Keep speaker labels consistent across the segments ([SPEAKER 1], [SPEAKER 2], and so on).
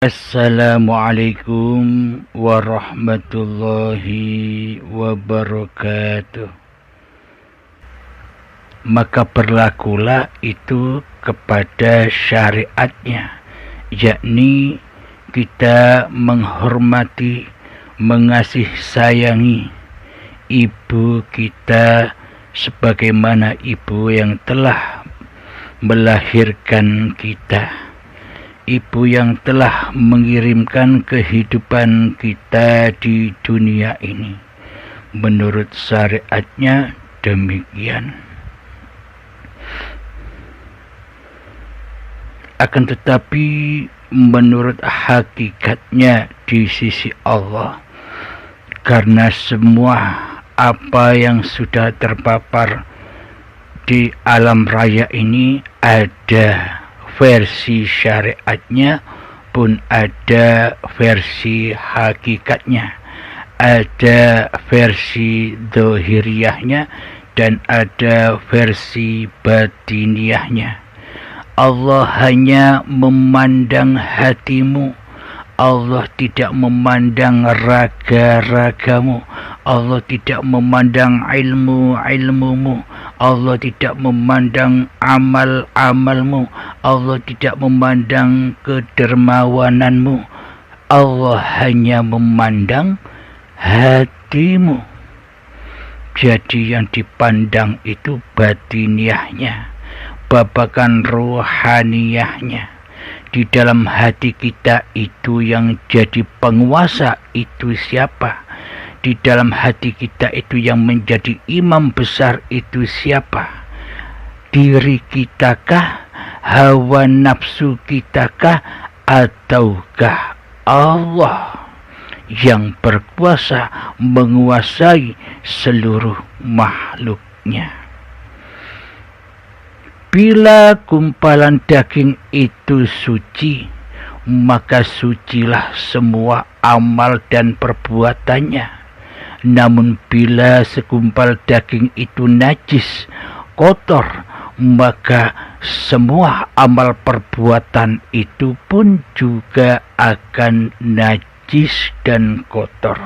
[SPEAKER 1] Assalamualaikum warahmatullahi wabarakatuh. Maka berlakulah itu kepada syariatnya, yakni kita menghormati, mengasihi sayangi ibu kita sebagaimana ibu yang telah melahirkan kita, ibu yang telah mengirimkan kehidupan kita di dunia ini. Menurut syariatnya demikian. Akan tetapi menurut hakikatnya di sisi Allah, karena semua apa yang sudah terpapar di alam raya ini ada versi syariatnya pun ada versi hakikatnya, ada versi dohiriyahnya dan ada versi batiniahnya. Allah hanya memandang hatimu, Allah tidak memandang raga-ragamu, Allah tidak memandang ilmu-ilmumu, Allah tidak memandang amal-amalmu, Allah tidak memandang kedermawananmu, Allah hanya memandang hatimu. Jadi yang dipandang itu batiniahnya, babakan rohaniyahnya. Di dalam hati kita itu yang jadi penguasa itu siapa? Di dalam hati kita itu yang menjadi imam besar itu siapa? Diri kitakah? Hawa nafsu kitakah? Ataukah Allah yang berkuasa menguasai seluruh makhluknya? Bila gumpalan daging itu suci, maka sucilah semua amal dan perbuatannya. Namun bila segumpal daging itu najis, kotor, maka semua amal perbuatan itu pun juga akan najis dan kotor.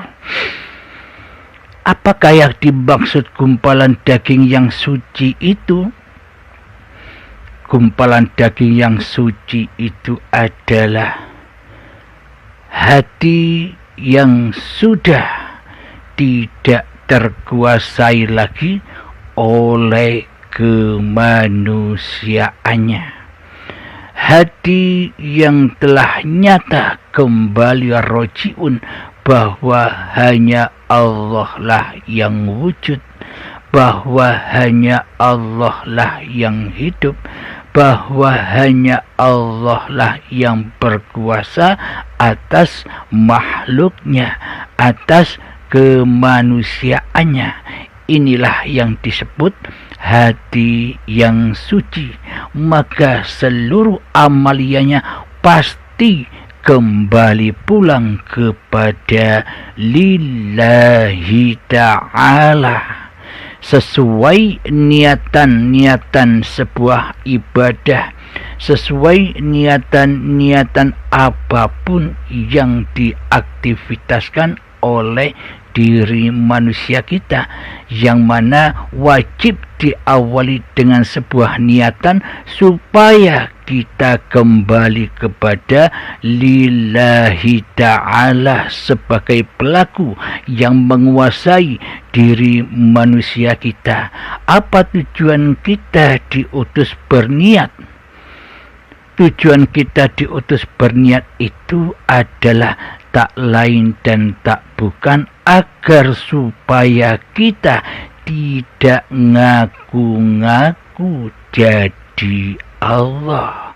[SPEAKER 1] Apakah yang dimaksud gumpalan daging yang suci itu? Gumpalan daging yang suci itu adalah hati yang sudah tidak terkuasai lagi oleh kemanusiaannya. Hati yang telah nyata kembali rojiun bahwa hanya Allah lah yang wujud, bahwa hanya Allah lah yang hidup, bahwa hanya Allah lah yang berkuasa atas makhluknya, atas kemanusiaannya. Inilah yang disebut hati yang suci. Maka seluruh amaliannya pasti kembali pulang kepada lillahi ta'ala, sesuai niatan-niatan sebuah ibadah, sesuai niatan-niatan apapun yang diaktivitaskan oleh diri manusia kita, yang mana wajib diawali dengan sebuah niatan supaya kita kembali kepada lillahi ta'ala sebagai pelaku yang menguasai diri manusia kita. Apa tujuan kita diutus berniat? Tujuan kita diutus berniat itu adalah tak lain dan tak bukan agar supaya kita tidak ngaku-ngaku jadi Allah,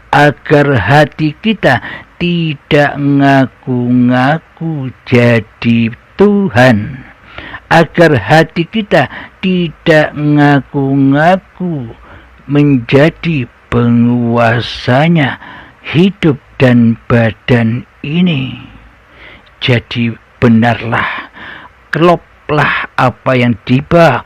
[SPEAKER 1] agar hati kita tidak ngaku-ngaku jadi Tuhan, agar hati kita tidak ngaku-ngaku menjadi penguasanya hidup dan badan ini. Jadi benarlah, kloplah apa yang dibawa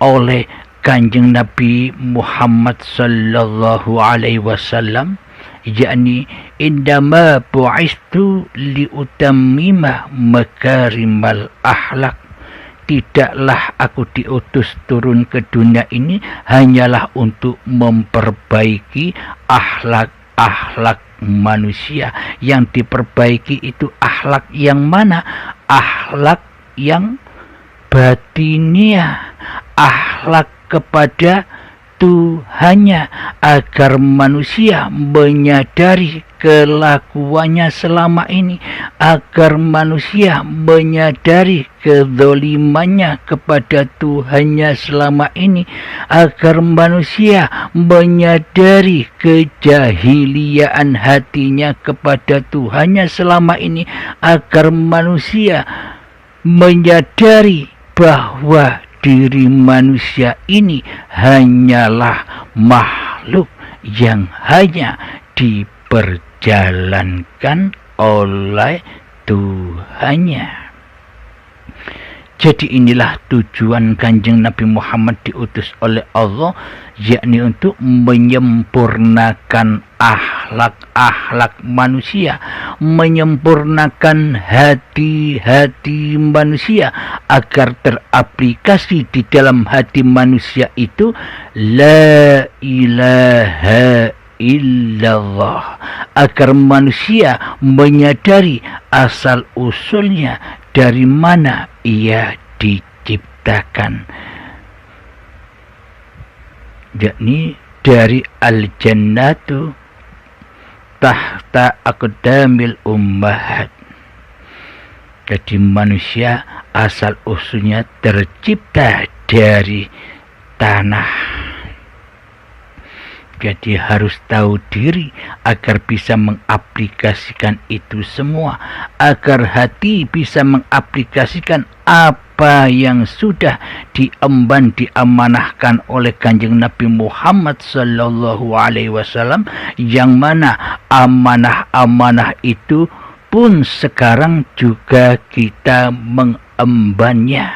[SPEAKER 1] oleh Kanjeng Nabi Muhammad sallallahu alaihi wasallam, yakni indama bu'istu liutammima makarimal akhlak. Tidaklah aku diutus turun ke dunia ini hanyalah untuk memperbaiki akhlak manusia. Yang diperbaiki itu akhlak yang mana? Akhlak yang batiniah, akhlak kepada Tuhannya, agar manusia menyadari kelakuannya selama ini, agar manusia menyadari kezalimannya kepada Tuhannya selama ini, agar manusia menyadari kejahiliaan hatinya kepada Tuhannya selama ini, agar manusia menyadari bahwa diri manusia ini hanyalah makhluk yang hanya diperjalankan oleh Tuhannya. Jadi inilah tujuan Kanjeng Nabi Muhammad diutus oleh Allah, yakni untuk menyempurnakan akhlak manusia, menyempurnakan hati manusia, agar teraplikasi di dalam hati manusia itu la ilaha illallah, agar manusia menyadari asal usulnya dari mana ia diciptakan, yakni dari al-jannatu tahta aqdamil ummahat. Jadi manusia asal usulnya tercipta dari tanah. Jadi harus tahu diri agar bisa mengaplikasikan itu semua, agar hati bisa mengaplikasikan apa yang sudah diamanahkan oleh Kanjeng Nabi Muhammad sallallahu alaihi wasallam, yang mana amanah-amanah itu pun sekarang juga kita mengembannya.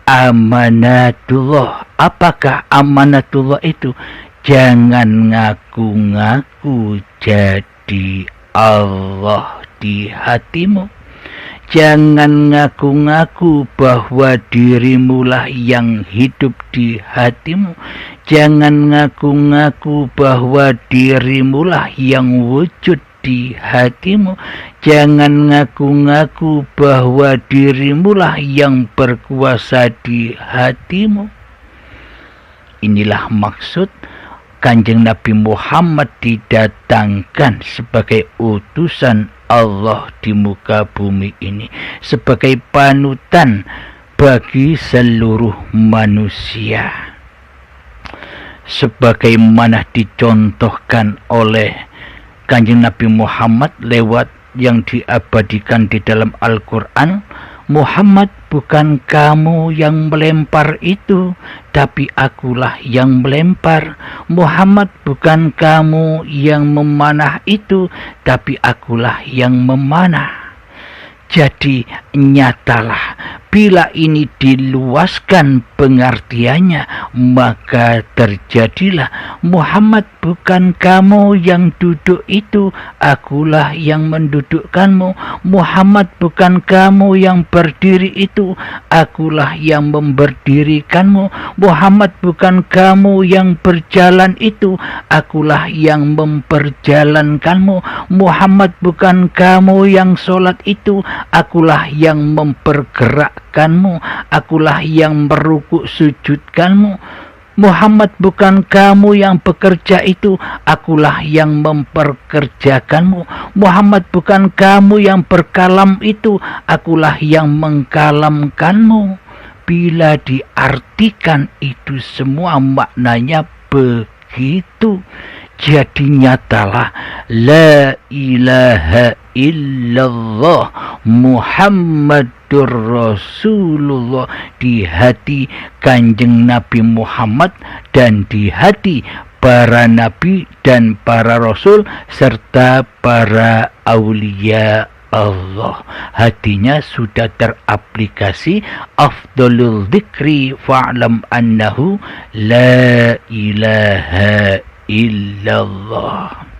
[SPEAKER 1] Amanatullah. Apakah amanatullah itu? Jangan ngaku-ngaku jadi Allah di hatimu. Jangan ngaku-ngaku bahwa dirimulah yang hidup di hatimu. Jangan ngaku-ngaku bahwa dirimulah yang wujud di hatimu. Jangan ngaku-ngaku bahwa dirimulah yang berkuasa di hatimu. Inilah maksud Kanjeng Nabi Muhammad didatangkan sebagai utusan Allah di muka bumi ini, sebagai panutan bagi seluruh manusia, sebagaimana dicontohkan oleh Kanjeng Nabi Muhammad lewat yang diabadikan di dalam Al-Quran. Muhammad, bukan kamu yang melempar itu, tapi akulah yang melempar. Muhammad, bukan kamu yang memanah itu, tapi akulah yang memanah. Jadi nyatalah, bila ini diluaskan pengertiannya, maka terjadilah Muhammad, bukan kamu yang duduk itu, akulah yang mendudukkanmu. Muhammad, bukan kamu yang berdiri itu, akulah yang memberdirikanmu. Muhammad, bukan kamu yang berjalan itu, akulah yang memperjalankanmu. Muhammad, bukan kamu yang sholat itu, akulah yang mempergerakkanmu. Akulah yang merukuk sujudkanmu. Muhammad, bukan kamu yang bekerja itu, akulah yang memperkerjakanmu. Muhammad, bukan kamu yang berkalam itu, akulah yang mengkalamkanmu. Bila diartikan itu semua maknanya begitu. Jadi nyatalah la ilaha illallah Muhammadur Rasulullah di hati Kanjeng Nabi Muhammad dan di hati para nabi dan para rasul serta para aulia Allah. Hatinya sudah teraplikasi. Afdalul dzikri fa'lam annahu la ilaha illallah.